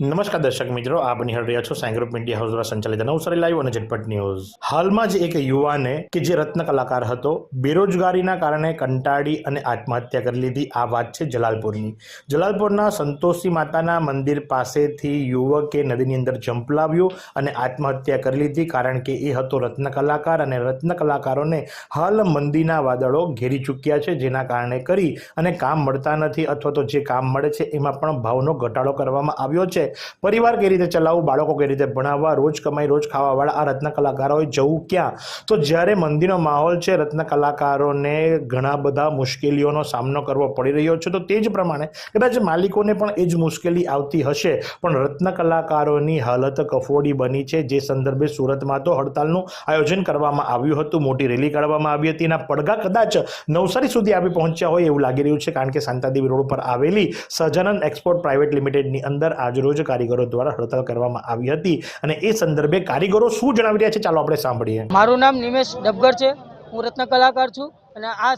નમસ્કાર દર્શક મિત્રો, આપ નિહાળ રહ્યા છો સાઈ ગ્રુપ મીડિયા હાઉસ દ્વારા સંચાલિત નવસારી લાઈવ અને ઝટપટ ન્યૂઝ। હાલમાં જ એક યુવાને કે જે રત્ન કલાકાર હતો, બેરોજગારીના કારણે કંટાળી અને આત્મહત્યા કરી લીધી। આ વાત છે જલાલપુરની। જલાલપુરના સંતોષી માતાના મંદિર પાસેથી યુવકે નદીની અંદર ઝંપલાવ્યું અને આત્મહત્યા કરી લીધી, કારણ કે એ હતો રત્ન કલાકાર અને રત્ન કલાકારોને હાલ મંદીના વાદળો ઘેરી ચૂક્યા છે, જેના કારણે કરી અને કામ મળતા નથી અથવા તો જે કામ મળે છે એમાં પણ ભાવનો ઘટાડો કરવામાં આવ્યો છે। परिवार कई रीते चलावવું, बाळको कई रीते भणाववा, रोज कमाई रोज खावावाळा आ रत्न कलाकारोए जवुं क्यां? तो ज्यारे मंदीनो माहोल छे, रत्न कलाकारोने घणा बधा मुश्केलीओनो सामनो करवो पड़ी रह्यो छे। तो तेज प्रमाणे कदाच मालिकोने पण ए ज मुश्केली आवती हशे, पण रत्न कलाकारोनी हालत कफोड़ी बनी छे। जे संदर्भे सूरतमां तो हड़तालनुं आयोजन करवामां आव्युं हतुं, मोटी रेली काढवामां आवी हती। एना પડઘા कदाच नवसारी सुधी आवी पहोंच्या होय एवुं लागी रह्युं छे, कारण के शांतादेवी रोड पर आवेली सहजानंद एक्सपोर्ट प्राइवेट लिमिटेडनी अंदर આજરોજ કારીગરો દ્વારા હડતાલ કરવામાં આવી હતી અને એ સંદર્ભે કારીગરો શું જણાવી રહ્યા છે, ચાલો આપણે સાંભળીએ। મારું નામ નિમેશ ડબગર છે, હું રત્ન કલાકાર છું અને આ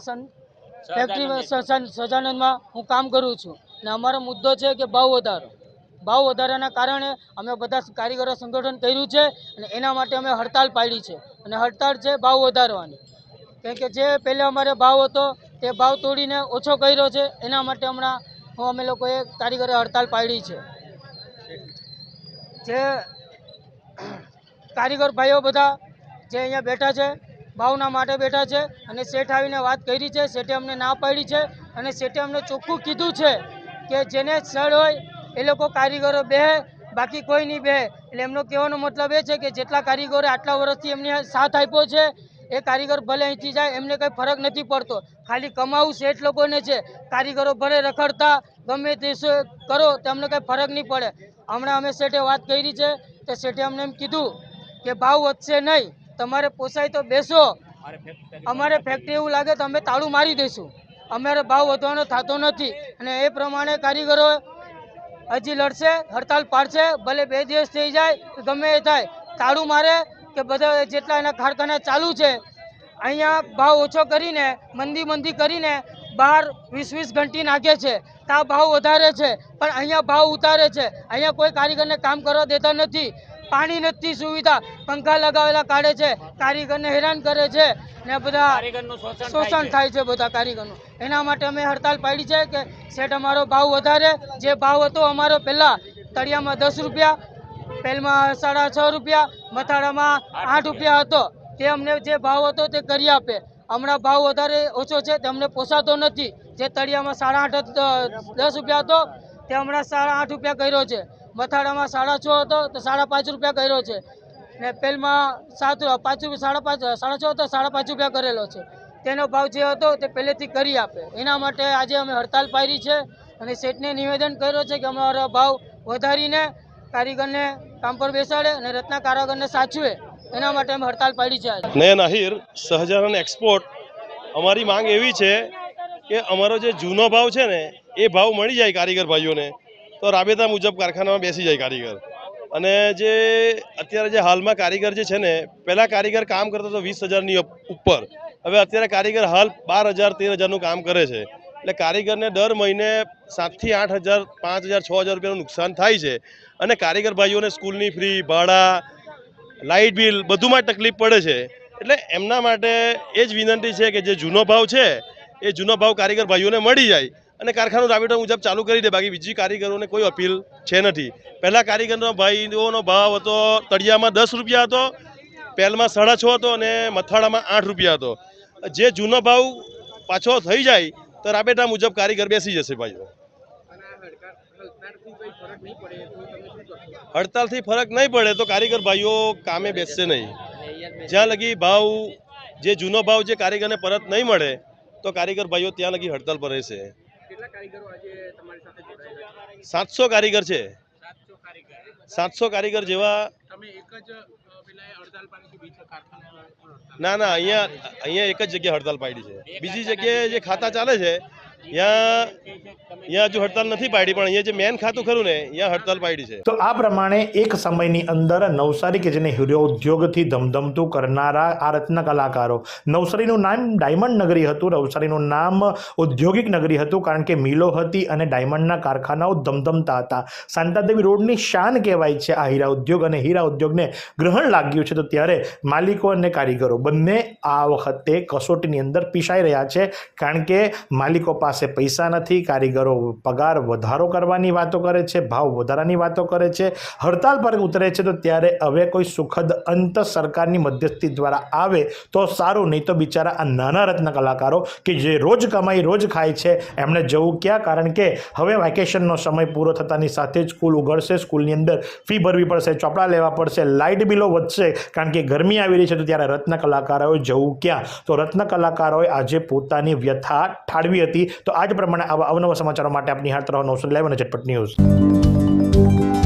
ફેક્ટરીમાં સહજાનંદમાં હું કામ કરું છું અને અમારો મુદ્દો છે કે ભાવ વધારાના કારણે અમે બધા કારીગરો સંગઠન કર્યું છે અને એના માટે અમે હડતાલ પાડી છે અને હડતાલ છે ભાવ વધારવાની, કારણ કે જે પહેલા અમારે ભાવ હતો તે ભાવ તોડીને ઓછો કર્યો છે। એના માટે હમણાં અમે લોકોએ કારીગરો હડતાલ પાડી છે। જે કારીગર ભાઈઓ બધા જે અહીંયા બેઠા છે ભાવના માટે બેઠા છે અને શેઠ આવીને વાત કરી છે। શેઠે અમને ના પાડી છે અને શેઠે અમને ચોખ્ખું કીધું છે કે જેને સ્થળ હોય એ લોકો કારીગરો બેહે, બાકી કોઈ નહીં બેહે। એટલે એમનો કહેવાનો મતલબ એ છે કે જેટલા કારીગરો આટલા વર્ષથી એમને સાથ આપ્યો છે એ કારીગર ભલે અહીંથી જાય એમને કંઈ ફરક નથી પડતો, ખાલી કમાવું શેઠ લોકોને છે। કારીગરો ભલે રખડતા ગમે તે કરો તો અમને કંઈ ફરક નહીં પડે। હમણાં અમે શેઠે વાત કરી છે તો શેઠે અમને એમ કીધું કે ભાવ વધશે નહીં, તમારે પોસાય તો બેસો, અમારે ફેક્ટરી એવું લાગે તો અમે તાળું મારી દઈશું, અમારે ભાવ વધવાનો થતો નથી। અને એ પ્રમાણે કારીગરો હજી લડશે, હડતાલ પાડશે, ભલે 2 દિવસ થઈ જાય ગમે એ થાય, તાળું મારે કે બધા જેટલા એના કારખાના ચાલુ છે અહીંયા ભાવ ઓછો કરીને મંદી કરીને બહાર 20-20 ઘંટી નાખે છે, ત્યાં ભાવ વધારે છે પણ અહીંયા ભાવ ઉતારે છે। અહીંયા કોઈ કારીગરને કામ કરવા દેતા નથી, પાણી નથી સુવિધા, પંખા લગાવેલા કાઢે છે, કારીગરને હેરાન કરે છે ને બધા શોષણ થાય છે બધા કારીગરનું। એના માટે અમે હડતાલ પાડી છે કે શેઠ અમારો ભાવ વધારે। જે ભાવ હતો અમારો પહેલાં તળિયામાં 10 રૂપિયા, પહેલમાં 6.5 રૂપિયા, મથાળામાં 8 રૂપિયા હતો, તે અમને જે ભાવ હતો તે કરી આપે। હમણાં ભાવ વધારે ઓછો છે તે અમને પોસાતો નથી। જે તળિયામાં 10 રૂપિયા હતો તે હમણાં 8.5 રૂપિયા કર્યો છે, મથાળામાં 6.5 હતો તો 5.5 રૂપિયા કર્યો છે ને પહેલમાં 5.5 હતો 5.5 રૂપિયા કરેલો છે। તેનો ભાવ જે હતો તે પહેલેથી કરી આપે। એના માટે આજે અમે હડતાલ પાડી છે અને શેઠને નિવેદન કર્યો છે કે અમારો ભાવ વધારીને કારીગરને કામ પર બેસાડે અને રત્ન કારીગરને સાચવે, એના માટે અમે હડતાલ પાડી છે। નયન આહિર, સહજાનંદ એક્સપોર્ટ। અમારી માંગ એવી છે કે અમારો જે જૂનો ભાવ છે ને એ ભાવ મળી જાય કારીગર ભાઈઓને તો રાબેતા મુજબ કારખાનામાં બેસી જાય કારીગર। અને જે અત્યારે જે હાલમાં કારીગર જે છે ને, પહેલાં કારીગર કામ કરતો હતો 20,000ની ઉપર, હવે અત્યારે કારીગર હાલ 12,000-13,000નું કામ કરે છે। એટલે કારીગરને દર મહિને 7,000 થી 8,000, 5,000, 6,000 રૂપિયાનું નુકસાન થાય છે અને કારીગર ભાઈઓને સ્કૂલની ફ્રી, ભાડા, લાઇટ બિલ બધુંમાં તકલીફ પડે છે। એટલે એમના માટે એ જ વિનંતી છે કે જે જૂનો ભાવ છે એ જૂનો ભાવ કારીગર ભાઈઓને મળી જાય અને કારખાનું રાબેતા મુજબ ચાલુ કરી દે, બાકી બીજી કારીગરોને કોઈ અપીલ છે નથી। પહેલાં કારીગરનો ભાઈઓનો ભાવ હતો તળિયામાં 10 રૂપિયા હતો, પહેલમાં 6.5 હતો અને મથાળામાં 8 રૂપિયા હતો। જે જૂનો ભાવ પાછો થઈ જાય તો રાબેતા મુજબ કારીગર બેસી જશે ભાઈઓ। હડતાલથી ફરક નહીં પડે તો કારીગર ભાઈઓ કામે બેસશે નહીં। જ્યાં લગી ભાવ જે જૂનો ભાવ જે કારીગરને પરત નહીં મળે તો કારીગર ભાઈઓ ત્યાં લગી હડતાલ પર રહેશે। 700 કારીગર છે, 700 કારીગર જેવા ના અહીંયા એક જ જગ્યાએ હડતાલ પાડી છે. બીજી જગ્યાએ જે ખાતા ચાલે છે ત્યાં હજુ હડતાલ નથી પાડી, પણ અહીંયા જે મેન ખાતું ખરું ને ત્યાં હડતાલ પાડી છે. તો આ પ્રમાણે એક સમયની અંદર નવસારી કે જેને હીરો ઉદ્યોગથી ધમધમતું કરનારા આ રત્ન કલાકારો, નવસારીનું નામ ડાયમંડ નગરી હતું, નવસારીનું નામ ઔદ્યોગિક નગરી હતું, કારણ કે મિલો હતી અને ડાયમંડના કારખાનાઓ ધમધમતા હતા. શાંતાદેવી રોડની શાન કહેવાય છે આ હીરા ઉદ્યોગ, અને હીરા ઉદ્યોગને ગ્રહણ લાગ્યું છે. તો ત્યારે માલિકો અને કારીગરો બંને આ વખતે કસોટીની અંદર પીસાઈ રહ્યા છે, કારણ કે માલિકો પાસે પૈસા નથી, કારીગરો પગાર વધારો કરવાની વાતો કરે છે, ભાવ વધારાની વાતો કરે છે, હડતાલ પર ઉતરે છે. તો ત્યારે હવે કોઈ સુખદ અંત સરકારની મધ્યસ્થી દ્વારા આવે તો સારું, નહીં તો બિચારા આ નાના રત્ન કલાકારો કે જે રોજ કમાઈ રોજ ખાય છે એમણે જવું ક્યાં? કારણ કે હવે વેકેશનનો સમય પૂરો થતાની સાથે જ સ્કૂલ ઉઘડશે, સ્કૂલની અંદર ફી ભરવી પડશે, ચોપડા લેવા પડશે, લાઇટ બિલો વધશે, કારણ કે ગરમી આવી રહી છે. તો ત્યારે રત્ન કલાકારોએ જવું ક્યાં? તો રત્ન કલાકારોએ આજે પોતાની વ્યથા ઠાળવી હતી. તો આજ પ્રમાણે આવા અવનવા સમાચારો માટે આપની નિહાળતા રહો નવસારી લાઈવ અને ઝટપટ ન્યૂઝ.